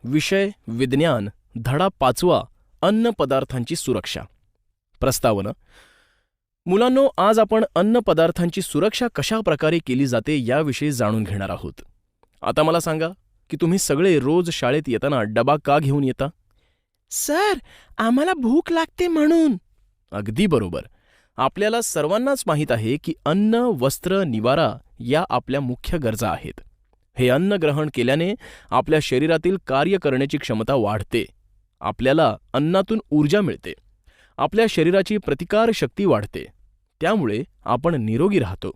विषय विज्ञान, धडा 5वा, अन्न पदार्थांची सुरक्षा. प्रस्तावना. मुलांनो, आज आपण अन्न पदार्थांची सुरक्षा कशा प्रकारे केली जाते याविषयी जाणून घेणार आहोत. आता मला सांगा की तुम्ही सगळे रोज शाळेत येताना डबा का घेऊन येता? सर, आम्हाला भूक लागते म्हणून. अगदी बरोबर. आपल्याला सर्वांनाच माहीत आहे की अन्न, वस्त्र, निवारा या आपल्या मुख्य गरजा आहेत. हे अन्न ग्रहण केल्याने आपल्या शरीरातील कार्य करण्याची क्षमता वाढते. आपल्याला अन्नातून ऊर्जा मिळते. आपल्या शरीराची प्रतिकारशक्ती वाढते. त्यामुळे आपण निरोगी राहतो.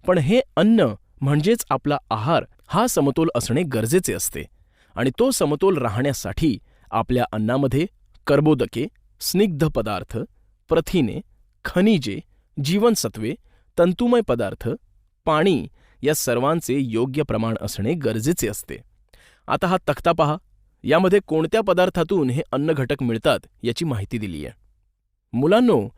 पण हे अन्न म्हणजेच आपला आहार हा समतोल असणे गरजेचे असते. आणि तो समतोल राहण्यासाठी आपल्या अन्नामध्ये कर्बोदके, स्निग्ध पदार्थ, प्रथिने, खनिजे, जीवनसत्वे, तंतुमय पदार्थ, पाणी या सर्वांचे योग्य प्रमाण असणे गरजेचे असते. आता हा तक्ता पहा. यामध्ये कोणत्या पदार्थातून हे अन्न घटक मिळतात याची माहिती दिली आहे. मुलांनो,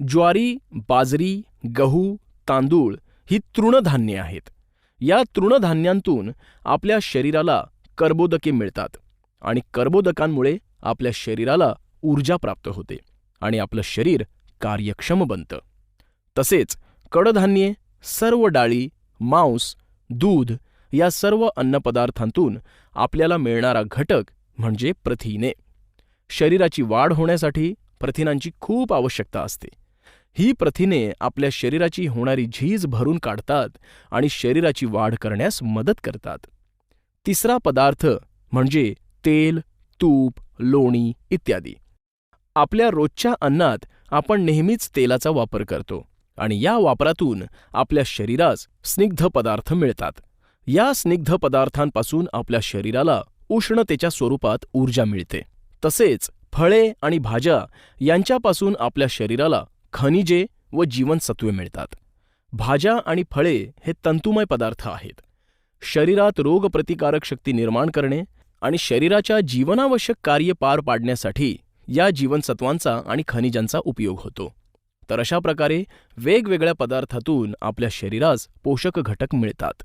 ज्वारी, बाजरी, गहू, तांदूळ ही तृणधान्ये आहेत. या तृणधान्यांतून आपल्या शरीराला कर्बोदके मिळतात आणि कर्बोदकांमुळे आपल्या शरीराला ऊर्जा प्राप्त होते आणि आपलं शरीर कार्यक्षम बनतं. तसेच कडधान्ये, सर्व डाळी, मांस, दूध या सर्व अन्नपदार्थांतून आपल्याला मिळणारा घटक म्हणजे प्रथिने. शरीराची वाढ होण्यासाठी प्रथिनांची खूप आवश्यकता असते. ही प्रथिने आपल्या शरीराची होणारी झीज भरून काढतात आणि शरीराची वाढ करण्यास मदत करतात. तिसरा पदार्थ म्हणजे तेल, तूप, लोणी इत्यादी. आपल्या रोजच्या अन्नात आपण नेहमीच तेलाचा वापर करतो आणि या वापरातून आपल्या शरीरास स्निग्ध पदार्थ मिळतात. या स्निग्ध पदार्थांपासून आपल्या शरीराला उष्णतेच्या स्वरूपात ऊर्जा मिळते. तसेच फळे आणि भाज्या यांच्यापासून आपल्या शरीराला खनिजे व जीवनसत्वे मिळतात. भाज्या आणि फळे हे तंतुमय पदार्थ आहेत. शरीरात रोगप्रतिकारक शक्ती निर्माण करणे आणि शरीराच्या जीवनावश्यक कार्य पार पाडण्यासाठी या जीवनसत्वांचा आणि खनिजांचा उपयोग होतो. तर अशा प्रकारे वेगवेगळ्या पदार्थातून आपल्या शरीरास पोषक घटक मिळतात.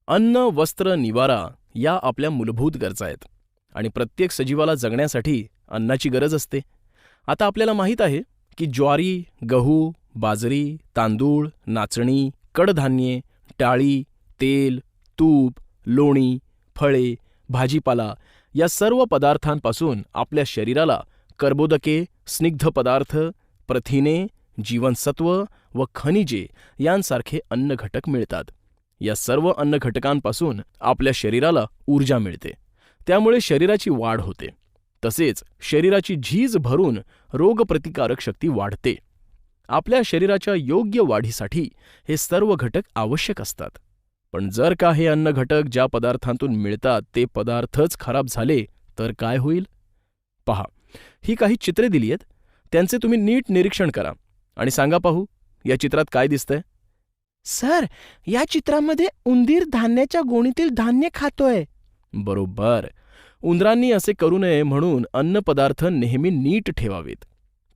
अन्न, वस्त्र, निवारा या आपल्या मूलभूत गरजा आहेत आणि प्रत्येक सजीवाला जगण्यासाठी अन्नाची गरज असते. आता आपल्याला माहीत आहे की ज्वारी, गहू, बाजरी, तांदूळ, नाचणी, कडधान्ये, डाळी, तेल, तूप, लोणी, फळे, भाजीपाला या सर्व पदार्थांपासून आपल्या शरीराला कर्बोदके, स्निग्ध पदार्थ, प्रथिने, जीवनसत्व व खनिजे यांसारखे अन्न घटक मिळतात. या सर्व अन्न घटकांपासून आपल्या शरीराला ऊर्जा मिळते. त्यामुळे शरीराची वाढ होते. तसेच शरीराची झीज भरून रोगप्रतिकारक शक्ती वाढते. आपल्या शरीराच्या योग्य वाढीसाठी हे सर्व घटक आवश्यक असतात. पण जर का हे अन्न घटक ज्या पदार्थांतून मिळतात ते पदार्थच खराब झाले तर काय होईल? पहा, ही काही चित्रे दिली आहेत. त्यांचे तुम्ही नीट निरीक्षण करा आणि सांगा पाहू, या चित्रात काय दिसतंय? सर, या चित्रामध्ये उंदीर धान्याच्या गोणीतील धान्य खातोय. बरोबर. उंदरांनी असे करू नये म्हणून अन्नपदार्थ नेहमी नीट ठेवावेत.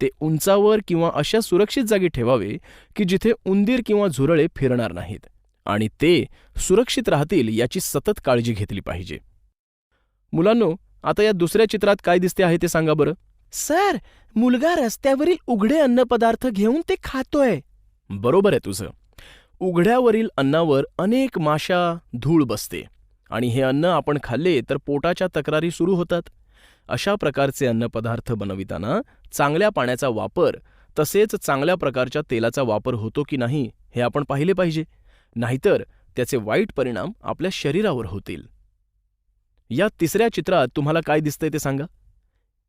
ते उंचावर किंवा अशा सुरक्षित जागी ठेवावे की जिथे उंदीर किंवा झुरळे फिरणार नाहीत आणि ते सुरक्षित राहतील याची सतत काळजी घेतली पाहिजे. मुलांनो, आता या दुसऱ्या चित्रात काय दिसते आहे ते सांगा बरं. सर, मुलगा रस्त्यावरील उघडे अन्नपदार्थ घेऊन ते खातोय. बरोबर आहे तुझं. उघड्यावरील अन्नावर अनेक माशा, धूळ बसते आणि हे अन्न आपण खाल्ले तर पोटाच्या तक्रारी सुरू होतात. अशा प्रकारचे अन्नपदार्थ बनविताना चांगल्या पाण्याचा वापर तसेच चांगल्या प्रकारच्या तेलाचा वापर होतो की नाही हे आपण पाहिले पाहिजे. नाहीतर त्याचे वाईट परिणाम आपल्या शरीरावर होतील. या तिसऱ्या चित्रात तुम्हाला काय दिसतंय ते सांगा.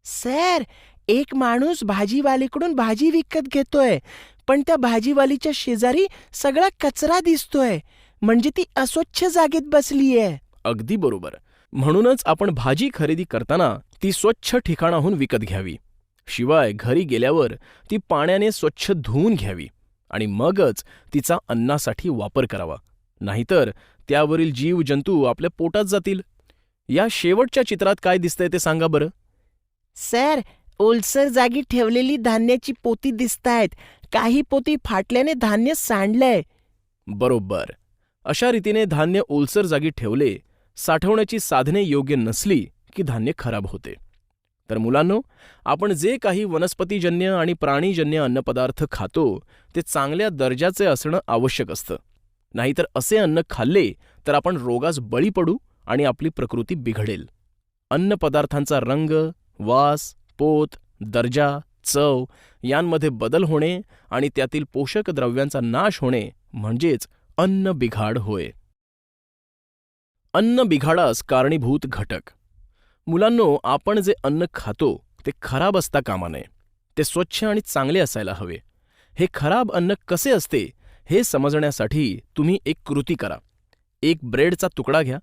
सर, एक माणूस भाजीवालीकडून भाजी विकत घेतोय, पण त्या भाजीवालीच्या शेजारी सगळा कचरा दिसतोय. म्हणजे ती अस्वच्छ जागेत बसलीये. अगदी बरोबर. म्हणूनच आपण भाजी खरेदी करताना ती स्वच्छ ठिकाणाहून विकत घ्यावी. शिवाय घरी गेल्यावर ती पाण्याने स्वच्छ धुवून घ्यावी आणि मगच तिचा अन्नासाठी वापर करावा. नाहीतर त्यावरील जीवजंतू आपल्या पोटात जातील. या शेवटच्या चित्रात काय दिसतंय ते सांगा बरं. सर, ओलसर जागी ठेवलेली धान्याची पोती दिसतायत. काही पोती फाटल्याने धान्य सांडलंय. बरोबर. अशा रीतीने धान्य ओलसर जागी ठेवले साठवण्याची साधने योग्य नसली की धान्य खराब होते. तर मुलांनो, आपण जे काही वनस्पतीजन्य आणि प्राणीजन्य अन्नपदार्थ खातो ते चांगल्या दर्जाचे असणं आवश्यक असतं. नाहीतर असे अन्न खाल्ले तर आपण रोगास बळी पडू आणि आपली प्रकृती बिघडेल. अन्नपदार्थांचा रंग, वास, पोत, दर्जा, चव यांमध्ये बदल होणे आणि त्यातील पोषक द्रव्यांचा नाश होणे म्हणजेच अन्न बिघाड होय. अन्न बिघाडास कारणीभूत घटक. मुलांनो, आपण जे अन्न खातो ते खराब असता कामा नये. ते स्वच्छ आणि चांगले असायला हवे. हे खराब अन्न कसे असते हे समजण्यासाठी तुम्ही एक कृती करा. एक ब्रेडचा तुकडा घ्या.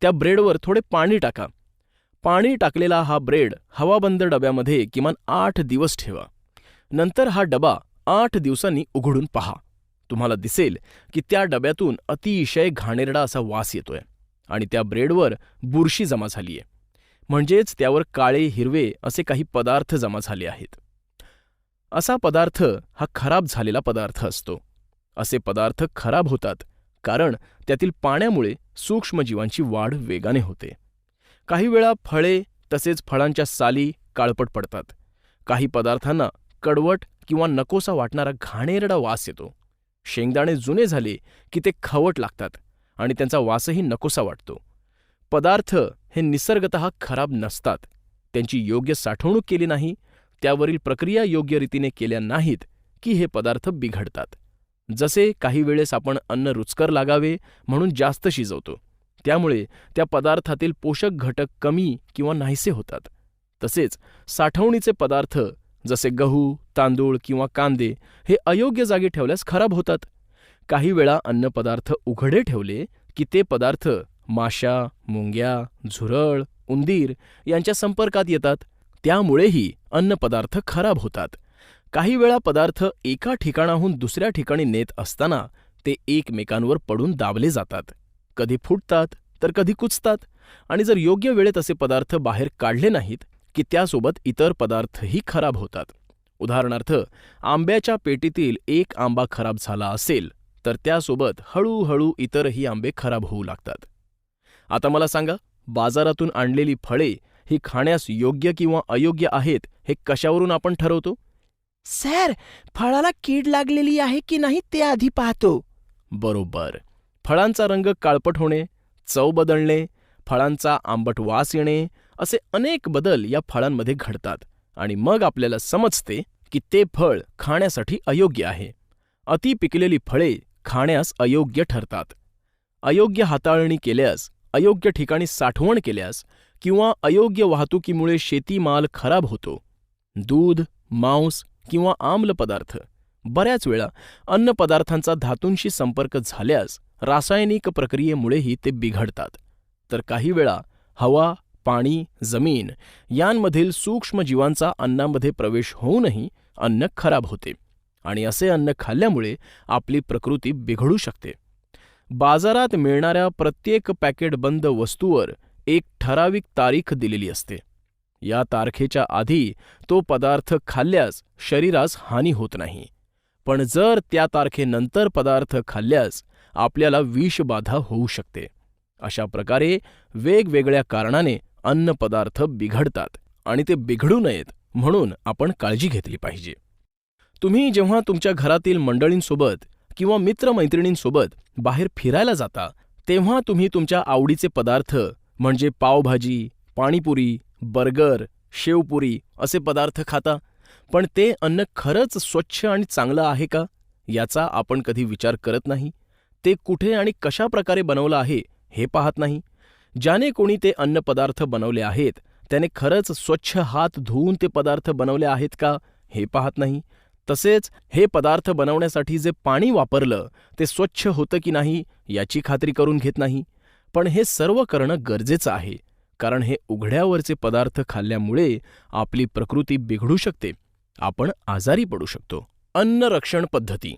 त्या ब्रेडवर थोडे पाणी टाका. पाणी टाकलेला हा ब्रेड हवाबंद डब्यामध्ये किमान 8 दिवस ठेवा. नंतर हा डबा 8 दिवसांनी उघडून पहा. तुम्हाला दिसेल की त्या डब्यातून अतिशय घाणेरडा असा वास येतोय आणि त्या ब्रेडवर बुरशी जमा झालीये. म्हणजेच त्यावर काळे हिरवे असे काही पदार्थ जमा झाले आहेत. असा पदार्थ हा खराब झालेला पदार्थ असतो. असे पदार्थ खराब होतात कारण त्यातील पाण्यामुळे सूक्ष्मजीवांची वाढ वेगाने होते. काही वेळा फळे तसेच फळांच्या साली काळपट पडतात. काही पदार्थांना कडवट किंवा नकोसा वाटणारा घाणेरडा वास येतो. शेंगदाणे जुने झाले की ते खवट लागतात आणि त्यांचा वासही नकोसा वाटतो. पदार्थ हे निसर्गतः खराब नसतात. त्यांची योग्य साठवणूक केली नाही, त्यावरील प्रक्रिया योग्य रीतीने केल्या नाहीत की हे पदार्थ बिघडतात. जसे काही वेळेस आपण अन्न रुचकर लागावे म्हणून जास्त शिजवतो, त्यामुळे त्या पदार्थातील पोषक घटक कमी किंवा नाहीसे होतात. तसेच साठवणीचे पदार्थ जसे गहू, तांदूळ किंवा कांदे हे अयोग्य जागी ठेवल्यास खराब होतात. काही वेळा अन्नपदार्थ उघडे ठेवले की ते पदार्थ माशा, मुंग्या, झुरळ, उंदीर यांच्या संपर्कात येतात. त्यामुळेही अन्नपदार्थ खराब होतात. काही वेळा पदार्थ एका ठिकाणाहून दुसऱ्या ठिकाणी नेत असताना ते एकमेकांवर पडून दाबले जातात. कधी फुटतात तर कधी कुचतात आणि जर योग्य वेळेत असे पदार्थ बाहेर काढले नाहीत की त्यासोबत इतर पदार्थही खराब होतात. उदाहरणार्थ, आंब्याच्या पेटीतील एक आंबा खराब झाला असेल तर त्यासोबत हळूहळू इतरही आंबे खराब होऊ लागतात. आता मला सांगा, बाजारातून आणलेली फळे ही खाण्यास योग्य किंवा अयोग्य आहेत हे कशावरून आपण ठरवतो? सर, फळाला कीड लागलेली आहे की नाही ते आधी पाहतो. बरोबर. फळांचा रंग काळपट होणे, चव बदलणे, फळांचा आंबट वास येणे असे अनेक बदल या फळांमध्ये घडतात आणि मग आपल्याला समजते की ते फळ खाण्यासाठी अयोग्य आहे. अति पिकलेली फळे खाण्यास अयोग्य ठरतात. अयोग्य हाताळणी केल्यास, अयोग्य ठिकाणी साठवण केल्यास किंवा अयोग्य वाहतुकीमुळे शेतीमाल खराब होतो. दूध, मांस किंवा आम्ल पदार्थ, बऱ्याच वेळा अन्नपदार्थांचा धातूंशी संपर्क झाल्यास रासायनिक प्रक्रियेमुळेही ते बिघडतात. तर काही वेळा हवा, पाणी, जमीन यांमधील सूक्ष्म जीवांचा अन्नामध्ये प्रवेश होऊनही अन्न खराब होते आणि असे अन्न खाल्ल्यामुळे आपली प्रकृती बिघडू शकते. बाजारात मिळणाऱ्या प्रत्येक पॅकेट बंद वस्तूवर एक ठराविक तारीख दिलेली असते. या तारखेच्या आधी तो पदार्थ खाल्ल्यास शरीरास हानी होत नाही, पण जर त्या तारखेनंतर पदार्थ खाल्ल्यास आपल्याला विषबाधा होऊ शकते. अशा प्रकारे वेगवेगळ्या कारणाने अन्नपदार्थ बिघडतात आणि ते बिघडू नयेत म्हणून आपण काळजी घेतली पाहिजे. तुम्ही जेव्हा तुमच्या घरातील मंडळींसोबत किंवा मित्रमैत्रिणींसोबत बाहेर फिरायला जाता तेव्हा तुम्ही तुमच्या आवडीचे पदार्थ म्हणजे पावभाजी, पाणीपुरी, बर्गर, शेवपुरी असे पदार्थ खाता, पण ते अन्न खरंच स्वच्छ आणि चांगलं आहे का याचा आपण कधी विचार करत नाही. ते कुठे आणि कशा प्रकारे बनवलं आहे हे पाहत नाही. ज्याने कोणी ते अन्नपदार्थ बनवले आहेत त्याने खरंच स्वच्छ हात धुवून ते पदार्थ बनवले आहेत का हे पाहत नाही. तसेच हे पदार्थ बनवण्यासाठी जे पाणी वापरलं ते स्वच्छ होतं की नाही याची खात्री करून घेत नाही. पण हे सर्व करणं गरजेचं आहे, कारण हे उघड्यावरचे पदार्थ खाल्ल्यामुळे आपली प्रकृती बिघडू शकते, आपण आजारी पडू शकतो. अन्न रक्षण पद्धती.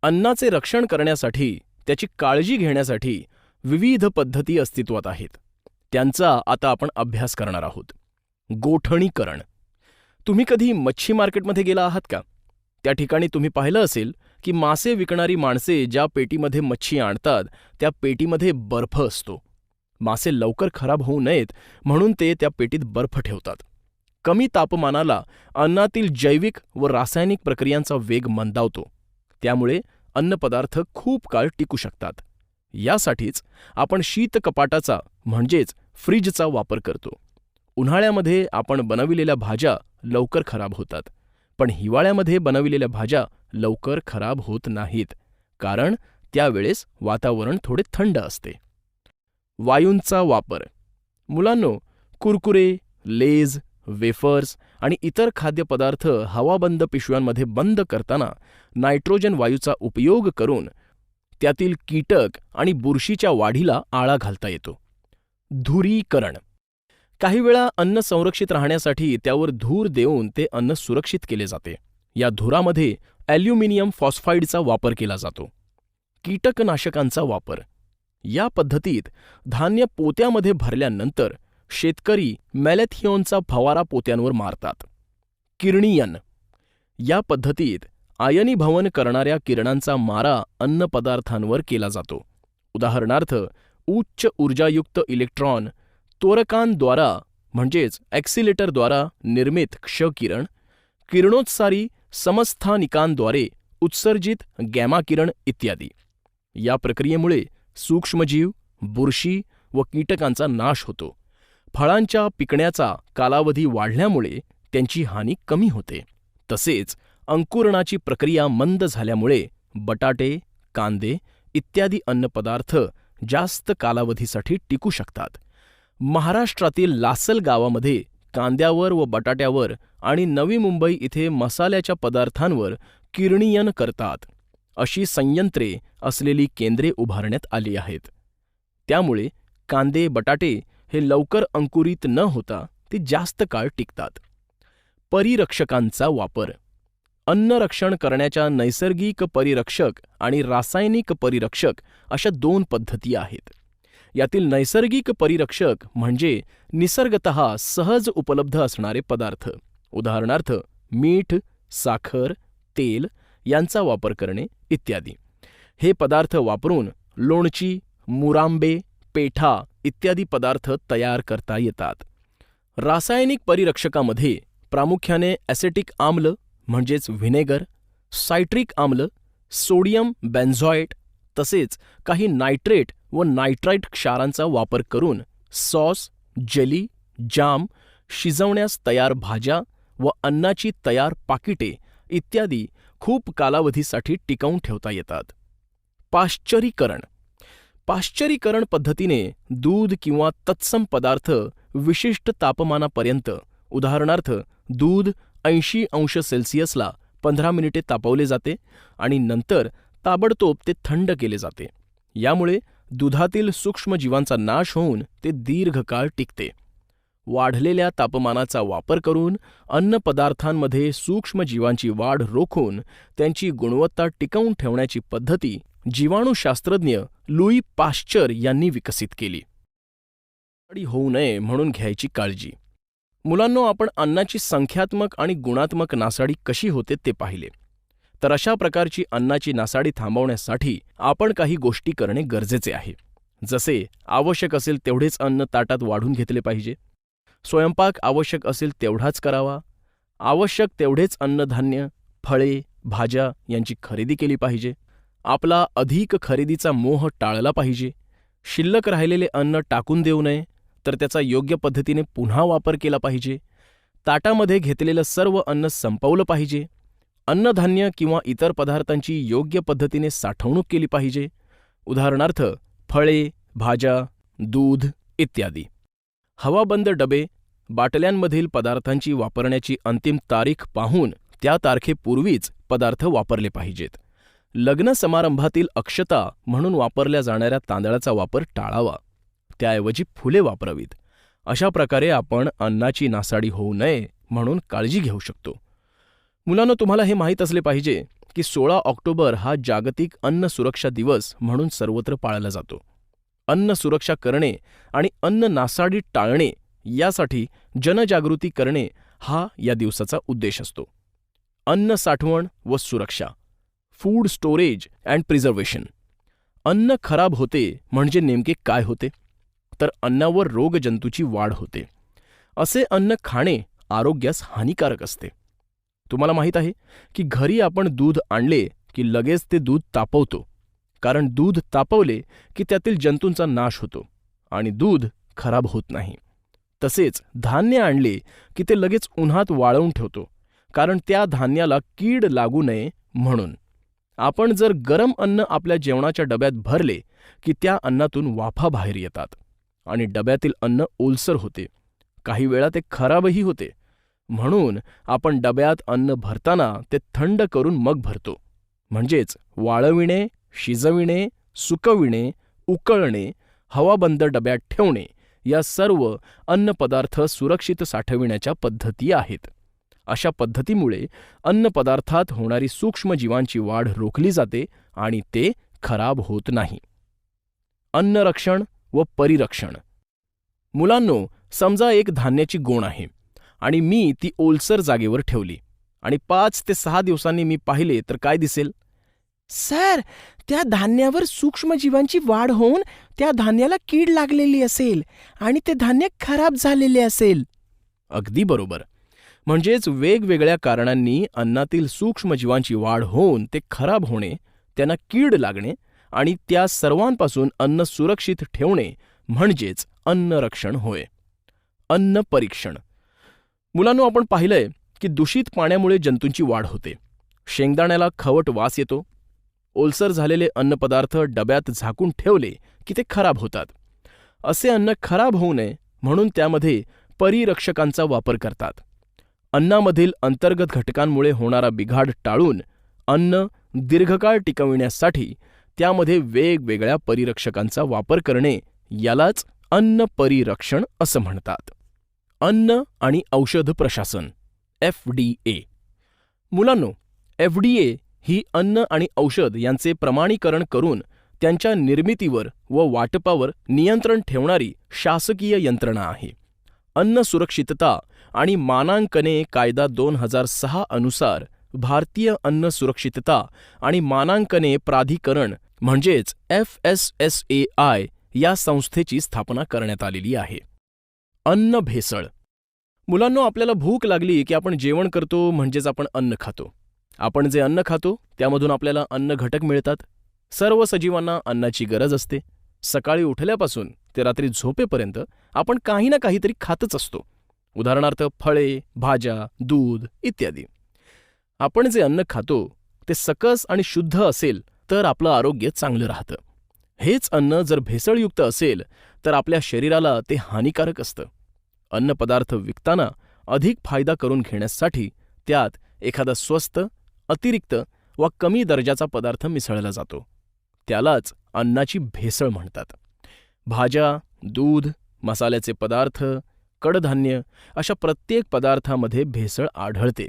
अन्नाचे रक्षण करण्यासाठी, त्याची काळजी घेण्यासाठी विविध पद्धती अस्तित्वात आहेत. त्यांचा आता आपण अभ्यास करणार आहोत. गोठणीकरण. तुम्ही कधी मच्छी मार्केटमध्ये गेला आहात का? त्या ठिकाणी तुम्ही पाहिलं असेल की मासे विकणारी माणसे ज्या पेटीमध्ये मच्छी आणतात त्या पेटीमध्ये बर्फ असतो. मासे लवकर खराब होऊ नयेत म्हणून ते त्या पेटीत बर्फ ठेवतात. कमी तापमानाला अन्नातील जैविक व रासायनिक प्रक्रियांचा वेग मंदावतो. त्यामुळे अन्नपदार्थ खूप काळ टिकू शकतात. यासाठीच आपण शीतकपाटाचा म्हणजेच फ्रीजचा वापर करतो. उन्हाळ्यामध्ये आपण बनविलेल्या भाज्या लवकर खराब होतात, पण हिवाळ्यामध्ये बनविलेल्या भाज्या लवकर खराब होत नाहीत, कारण त्यावेळेस वातावरण थोडे थंड असते. वायूंचा वापर. मुलांनो, कुरकुरे, लेज, वेफर्स आणि इतर खाद्यपदार्थ हवाबंद पिशव्यांमध्ये बंद करताना नायट्रोजन वायूचा उपयोग करून त्यातील कीटक आणि बुरशीच्या वाढीला आळा घालता येतो. धुरीकरण. काही वेळा अन्न संरक्षित राहण्यासाठी त्यावर धूर देऊन ते अन्न सुरक्षित केले जाते. या धुरामध्ये ॲल्युमिनियम फॉस्फाईडचा वापर केला जातो. कीटकनाशकांचा वापर. या पद्धतीत धान्य पोत्यामध्ये भरल्यानंतर शेतकरी मॅलेथिओनचा फवारा पोत्यांवर मारतात. किरणीयन. या पद्धतीत आयनीभवन करणाऱ्या किरणांचा मारा अन्नपदार्थांवर केला जातो. उदाहरणार्थ, उच्च ऊर्जायुक्त इलेक्ट्रॉन त्वरकांद्वारा म्हणजेच ॲक्सिलेटरद्वारा निर्मित क्षकिरण, किरणोत्सारी समस्थानिकांद्वारे उत्सर्जित गॅमा किरण इत्यादी. या प्रक्रियेमुळे सूक्ष्मजीव, बुरशी व कीटकांचा नाश होतो. फळांच्या पिकण्याचा कालावधी वाढल्यामुळे त्यांची हानी कमी होते. तसेच अंकुरणाची प्रक्रिया मंद झाल्यामुळे बटाटे, कांदे इत्यादी अन्नपदार्थ जास्त कालावधीसाठी टिकू शकतात. महाराष्ट्रातील लासल गावामध्ये कांद्यावर व बटाट्यावर आणि नवी मुंबई इथे मसाल्याच्या पदार्थांवर किरणीयन करतात. अशी संयंत्रे असलेली केंद्रे उभारण्यात आली आहेत. त्यामुळे कांदे, बटाटे हे लवकर अंकुरित न होता ते जास्त काळ टिकतात. परिरक्षकांचा वापर. अन्नरक्षण करण्याच्या नैसर्गिक परिरक्षक आणि रासायनिक परिरक्षक अशा 2 पद्धती आहेत. यातील नैसर्गिक परिरक्षक म्हणजे निसर्गतः सहज उपलब्ध असणारे पदार्थ. उदाहरणार्थ, मीठ, साखर, तेल यांचा वापर करणे इत्यादी. हे पदार्थ वापरून लोणची, मुरांबे, पेठा इत्यादी पदार्थ तयार करता येतात. रासायनिक परिरक्षकामध्ये प्रामुख्याने ॲसेटिक आम्ल म्हणजेच व्हिनेगर, सायट्रिक आम्ल, सोडियम बेन्झॉएट तसेच काही नायट्रेट व नायट्राइट क्षारांचा वापर करून सॉस, जेली, जाम, शिजवण्यास तयार भाज्या व अन्नाची तयार पाकिटे इत्यादी खूप कालावधीसाठी टिकवून ठेवता येतात. पाश्चरीकरण. पाश्चरीकरण पद्धतीने दूध किंवा तत्सम पदार्थ विशिष्ट तापमानापर्यंत, उदाहरणार्थ दूध 80 अंश सेल्सिअसला 15 मिनिटे तापवले जाते आणि नंतर ताबडतोब ते थंड केले जाते. यामुळे दुधातील सूक्ष्मजीवांचा नाश होऊन ते दीर्घकाळ टिकते. वाढलेल्या तापमानाचा वापर करून अन्नपदार्थांमध्ये सूक्ष्मजीवांची वाढ रोखून त्यांची गुणवत्ता टिकवून ठेवण्याची पद्धती जीवाणुशास्त्रज्ञ लुई पाश्चर यांनी विकसित केली. होऊ नये म्हणून घ्यायची काळजी. मुलांनो, आपण अन्नाची संख्यात्मक आणि गुणात्मक नासाडी कशी होते ते पाहिले. तर अशा प्रकारची अन्नाची नासाडी थांबवण्यासाठी आपण काही गोष्टी करणे गरजेचे आहे. जसे आवश्यक असेल तेवढेच अन्न ताटात वाढून घेतले पाहिजे. स्वयंपाक आवश्यक असेल तेवढाच करावा. आवश्यक तेवढेच अन्नधान्य, फळे, भाज्या यांची खरेदी केली पाहिजे. आपला अधिक खरेदीचा मोह टाळला पाहिजे. शिल्लक राहिलेले अन्न टाकून देऊ नये, तर त्याचा योग्य पद्धतीने पुन्हा वापर केला पाहिजे. ताटामध्ये घेतलेलं सर्व अन्न संपवलं पाहिजे. अन्नधान्य किंवा इतर पदार्थांची योग्य पद्धतीने साठवणूक केली पाहिजे. उदाहरणार्थ, फळे, भाज्या, दूध इत्यादी. हवाबंद डबे, बाटल्यांमधील पदार्थांची वापरण्याची अंतिम तारीख पाहून त्या तारखेपूर्वीच पदार्थ वापरले पाहिजेत. लग्न समारंभातील अक्षता म्हणून वापरल्या जाणाऱ्या तांदळाचा वापर टाळावा. त्याऐवजी फुले वापरावीत. अशा प्रकारे आपण अन्नाची नासाडी होऊ नये म्हणून काळजी घेऊ शकतो. मुलांनो, तुम्हाला हे माहीत असले पाहिजे की 16 ऑक्टोबर हा जागतिक अन्न सुरक्षा दिवस म्हणून सर्वत्र पाळला जातो. अन्न सुरक्षा करणे आणि अन्न नासाडी टाळणे यासाठी जनजागृती करणे हा या दिवसाचा उद्देश असतो. अन्न साठवण व सुरक्षा, फूड स्टोरेज अँड प्रिझर्वेशन. अन्न खराब होते म्हणजे नेमके काय होते? तर अन्नावर रोगजंतूची वाढ होते. असे अन्न खाणे आरोग्यास हानिकारक असते. तुम्हाला माहीत आहे की घरी आपण दूध आणले की लगेच ते दूध तापवतो, कारण दूध तापवले की त्यातील जंतूंचा नाश होतो आणि दूध खराब होत नाही. तसेच धान्य आणले की ते लगेच उन्हात वाळवून ठेवतो, कारण त्या धान्याला कीड लागू नये म्हणून. आपण जर गरम अन्न आपल्या जेवणाच्या डब्यात भरले की त्या अन्नातून वाफा बाहेर येतात आणि डब्यातील अन्न ओलसर होते. काही वेळा ते खराबही होते. म्हणून आपण डब्यात अन्न भरताना ते थंड करून मग भरतो. म्हणजेच वाळविणे, शिजविणे, सुकविणे, उकळणे, हवाबंद डब्यात ठेवणे या सर्व अन्नपदार्थ सुरक्षित साठविण्याच्या पद्धती आहेत. अशा पद्धतीमुळे अन्नपदार्थात होणारी सूक्ष्मजीवांची वाढ रोखली जाते आणि ते खराब होत नाही. अन्नरक्षण व परिरक्षण. मुलांनो, समजा एक धान्याची गोण आहे आणि मी ती ओलसर जागेवर ठेवली आणि 5 ते 6 दिवसांनी मी पाहिले तर काय दिसेल? सर, त्या धान्यावर सूक्ष्मजीवांची वाढ होऊन त्या धान्याला कीड लागलेली असेल आणि ते धान्य खराब झालेले असेल. अगदी बरोबर. म्हणजेच वेगवेगळ्या कारणांनी अन्नातील सूक्ष्मजीवांची वाढ होऊन ते खराब होणे, त्यांना कीड लागणे आणि त्या सर्वांपासून अन्न सुरक्षित ठेवणे म्हणजेच अन्नरक्षण होय. अन्न परीक्षण. मुलांनो, आपण पाहिलंय की दूषित पाण्यामुळे जंतूंची वाढ होते. शेंगदाण्याला खवट वास येतो. ओलसर झालेले अन्नपदार्थ डब्यात झाकून ठेवले की ते खराब होतात. असे अन्न खराब होऊ नये म्हणून त्यामध्ये परिरक्षकांचा वापर करतात. अन्नामधील अंतर्गत घटकांमुळे होणारा बिघाड टाळून अन्न दीर्घकाळ टिकविण्यासाठी त्यामध्ये वेगवेगळ्या परिरक्षकांचा वापर करणे यालाच अन्न परिरक्षण असं म्हणतात. अन्न आणि औषध प्रशासन FDA. मुलांनो, FDA ही अन्न आणि औषध यांचे प्रमाणीकरण करून त्यांच्या निर्मितीवर व वाटपावर नियंत्रण ठेवणारी शासकीय यंत्रणा आहे. अन्न सुरक्षितता आणि मानांकने कायदा 2006 अनुसार भारतीय अन्न सुरक्षितता आणि मानांकने प्राधिकरण म्हणजेच FSSAI या संस्थेची स्थापना करण्यात आलेली आहे. अन्न भेसळ. मुलांनो, आपल्याला भूक लागली की आपण जेवण करतो म्हणजेच आपण अन्न खातो. आपण जे अन्न खातो त्यामधून आपल्याला अन्न घटक मिळतात. सर्व सजीवांना अन्नाची गरज असते. सकाळी उठल्यापासून ते रात्री झोपेपर्यंत आपण काही ना काहीतरी खातच असतो. उदाहरणार्थ फळे, भाज्या, दूध इत्यादी. आपण जे अन्न खातो ते सकस आणि शुद्ध असेल तर आपलं आरोग्य चांगलं राहतं. हेच अन्न जर भेसळयुक्त असेल तर आपल्या शरीराला ते हानिकारक असतं. अन्नपदार्थ विकताना अधिक फायदा करून घेण्यासाठी त्यात एखादा स्वस्त, अतिरिक्त वा कमी दर्जाचा पदार्थ मिसळला जातो. त्यालाच अन्नाची भेसळ म्हणतात. भाज्या, दूध, मसाल्याचे पदार्थ, कडधान्य अशा प्रत्येक पदार्थामध्ये भेसळ आढळते.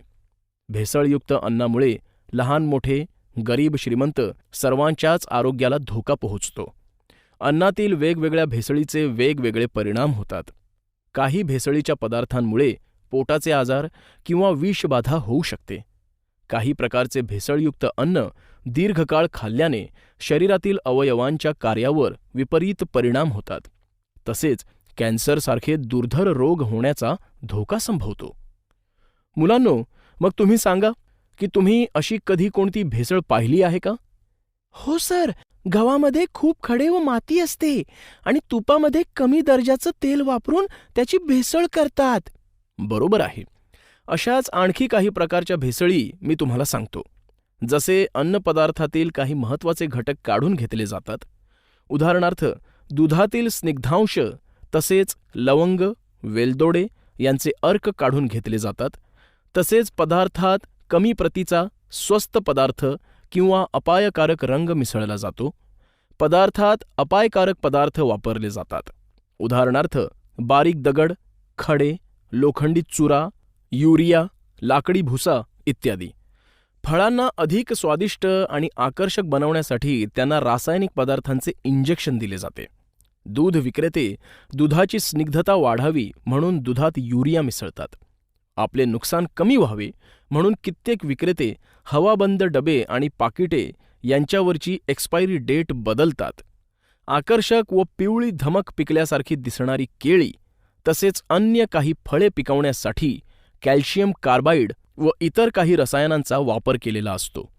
भेसळयुक्त अन्नामुळे लहान मोठे, गरीब श्रीमंत सर्वांच्याच आरोग्याला धोका पोहोचतो. अन्नातील वेगवेगळ्या भेसळीचे वेगवेगळे परिणाम होतात. काही भेसळीच्या पदार्थांमुळे पोटाचे आजार किंवा विषबाधा होऊ शकते. काही प्रकारचे भेसळयुक्त अन्न दीर्घकाळ खाल्ल्याने शरीरातील अवयवांच्या कार्यावर विपरीत परिणाम होतात. तसेच कॅन्सरसारखे दुर्धर रोग होण्याचा धोका संभवतो. मुलांनो, मग तुम्ही सांगा की तुम्ही अशी कधी कोणती भेसळ पाहिली आहे का? हो सर, गव्हामध्ये खूप खडे व माती असते आणि तुपामध्ये कमी दर्जाचं तेल वापरून त्याची भेसळ करतात. बरोबर आहे. अशाच आणखी काही प्रकारच्या भेसळी मी तुम्हाला सांगतो. जसे अन्नपदार्थातील काही महत्त्वाचे घटक काढून घेतले जातात. उदाहरणार्थ दुधातील स्निग्धांश तसेच लवंग, वेलदोडे यांचे अर्क काढून घेतले जातात. तसेच पदार्थात कमी प्रतीचा स्वस्त पदार्थ किंवा अपायकारक रंग मिसळला जातो. पदार्थात अपायकारक पदार्थ वापरले जातात. उदाहरणार्थ बारीक दगड, खडे, लोखंडी चुरा, युरिया, लाकडी भुसा इत्यादी. फळांना अधिक स्वादिष्ट आणि आकर्षक बनवण्यासाठी त्यांना रासायनिक पदार्थांचे इंजेक्शन दिले जाते. दूध विक्रेते दुधाची स्निग्धता वाढावी म्हणून दुधात युरिया मिसळतात. आपले नुकसान कमी व्हावे म्हणून कित्येक विक्रेते हवाबंद डबे आणि पाकिटे यांच्यावरची एक्सपायरी डेट बदलतात. आकर्षक व पिवळी धमक पिकल्यासारखी दिसणारी केळी तसेच अन्य काही फळे पिकवण्यासाठी कॅल्शियम कार्बाईड व इतर काही रसायनांचा वापर केलेला असतो.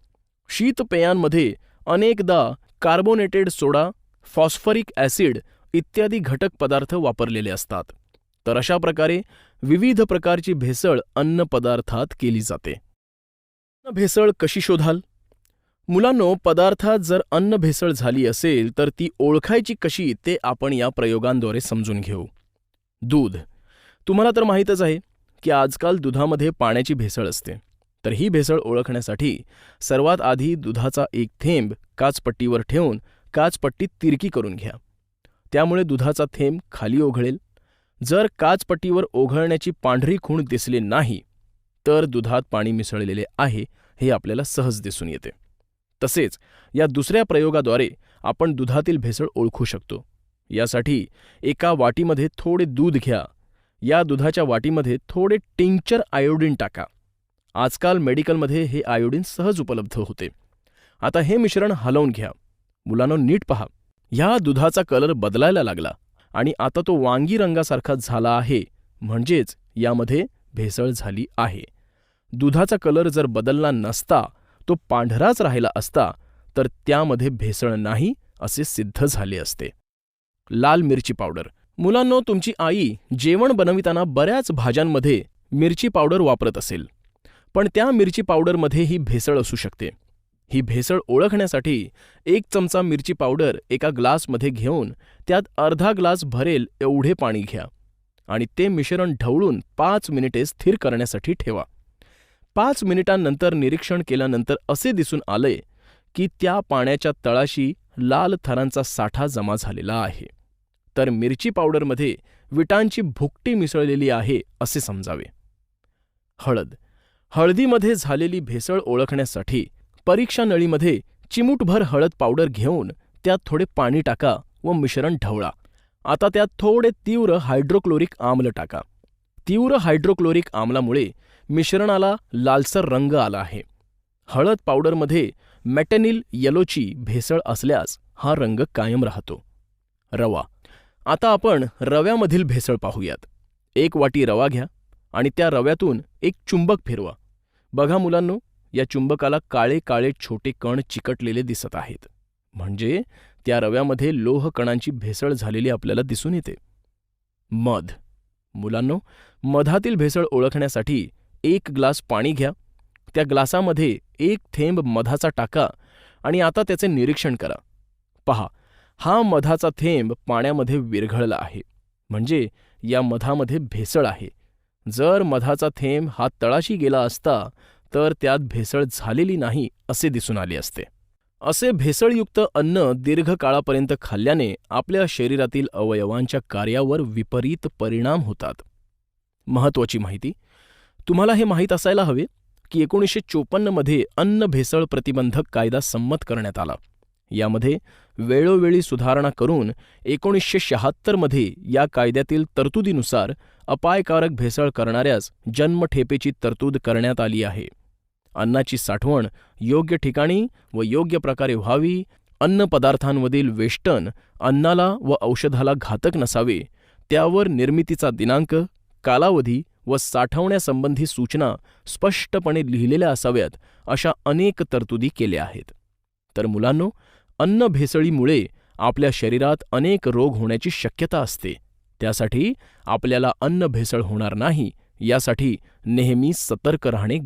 शीतपेयांमध्ये अनेकदा कार्बोनेटेड सोडा, फॉस्फरिक ॲसिड इत्यादी घटक पदार्थ वापरलेले असतात. तर अशा प्रकारे विविध प्रकारची भेसळ अन्नपदार्थात केली जाते. भेसळ कशी शोधाल? मुलांनो, पदार्थात जर अन्न भेसळ झाली असेल तर ती ओळखायची कशी ते आपण या प्रयोगांद्वारे समजून घेऊ. दूध. तुम्हाला तर माहीतच आहे की आजकाल दुधामध्ये पाण्याची भेसळ असते. तर ही भेसळ ओळखण्यासाठी सर्वात आधी दुधाचा एक थेंब काचपट्टीवर ठेवून काचपट्टी तिरकी करून घ्या. त्यामुळे दुधाचा थेंब खाली ओघळेल. जर काचपट्टीवर ओघळण्याची पांढरी खूण दिसली नाही तर दुधात पाणी मिसळलेले आहे हे आपल्याला सहज दिसून येते. तसेच या दुसऱ्या प्रयोगाद्वारे आपण दुधातील भेसळ ओळखू शकतो. यासाठी एका वाटीमध्ये थोडे दूध घ्या. या दुधाच्या वाटीमध्ये थोडे टिंक्चर आयोडीन टाका. आजकाल मेडिकलमध्ये हे आयोडीन सहज उपलब्ध होते. आता हे मिश्रण हलवून घ्या. मुलांनो, नीट पहा. ह्या दुधाचा कलर बदलायला लागला आणि आता तो वांगी रंगासारखा झाला आहे, म्हणजेच यामध्ये भेसळ झाली आहे. दुधाचा कलर जर बदलला नसता, तो पांढराच राहिला असता, तर त्यामध्ये भेसळ नाही असे सिद्ध झाले असते. लाल मिरची पावडर. मुलांनो, तुमची आई जेवण बनविताना बऱ्याच भाज्यांमध्ये मिरची पावडर वापरत असेल, पण त्या मिरची पावडरमध्ये ही भेसळ असू शकते. ही भेसळ ओळखण्यासाठी 1 चमचा मिरची पावडर एका ग्लासमध्ये घेऊन त्यात अर्धा ग्लास भरेल एवढे पाणी घ्या आणि ते मिश्रण ढवळून 5 मिनिटे स्थिर करण्यासाठी ठेवा. 5 मिनिटांनंतर निरीक्षण केल्यानंतर असे दिसून आले की त्या पाण्याच्या तळाशी लाल थरांचा साठा जमा झालेला आहे. तर मिरची पावडरमध्ये विटांची भुकटी मिसळलेली आहे असे समजावे. हळद. हळदीमध्ये झालेली भेसळ ओळखण्यासाठी परीक्षा नळीमध्ये चिमूटभर हळद पावडर घेऊन त्यात थोडे पाणी टाका व मिश्रण ढवळा. आता त्यात थोडे तीव्र हायड्रोक्लोरिक आम्ल टाका. तीव्र हायड्रोक्लोरिक आम्लामुळे मिश्रणाला लालसर रंग आला आहे. हळद पावडरमध्ये मेटॅनिल येलोची भेसळ असल्यास हा रंग कायम राहतो. रवा. आता आपण रव्यामधील भेसळ पाहूयात. 1 वाटी रवा घ्या आणि त्या रव्यातून एक चुंबक फिरवा. बघा मुलांनो, या चुंबकाला काळे काळे छोटे कण चिकटलेले दिसत आहेत, म्हणजे त्या रव्यामध्ये लोह कणांची भेसळ झालेली आपल्याला दिसून येते. मध. मुलांनो, मधातील भेसळ ओळखण्यासाठी 1 ग्लास पाणी घ्या. त्या ग्लासामध्ये 1 थेंब मधाचा टाका आणि आता त्याचे निरीक्षण करा. पहा, हा मधाचा थेंब पाण्यामध्ये विरघळला आहे, म्हणजे या मधामध्ये भेसळ आहे. जर मधाचा थेंब हा तळाशी गेला असता तर त्यात भेसळ झालेली नाही असे दिसून आले असते. असे भेसळयुक्त अन्न दीर्घकाळापर्यंत खाल्ल्याने आपल्या शरीरातील अवयवांच्या कार्यावर विपरीत परिणाम होतात. महत्त्वाची माहिती. तुम्हाला हे माहीत असायला हवे की 1954 मध्ये अन्न भेसळ प्रतिबंधक कायदा संमत करण्यात आला. यामध्ये वेळोवेळी सुधारणा करून 1976 मध्ये या कायद्यातील तरतुदीनुसार अपायकारक भेसळ करणाऱ्यास जन्मठेपेची तरतूद करण्यात आली आहे. अन्नाची साठवण योग्य ठिकाणी व योग्य प्रकारे व्हावी. अन्नपदार्थांमधील वेष्टन अन्नाला व औषधाला घातक नसावे. त्यावर निर्मितीचा दिनांक, कालावधी व साठवण्यासंबंधी सूचना स्पष्टपणे लिहिलेल्या असाव्यात अशा अनेक तरतुदी केल्या आहेत. तर मुलांनो, अन्न भेसळीमुळे आपल्या शरीरात अनेक रोग होण्याची शक्यता असते. त्यासाठी आपल्याला अन्न भेसळ होणार नाही यासाठी नेहमी सतर्क राहणे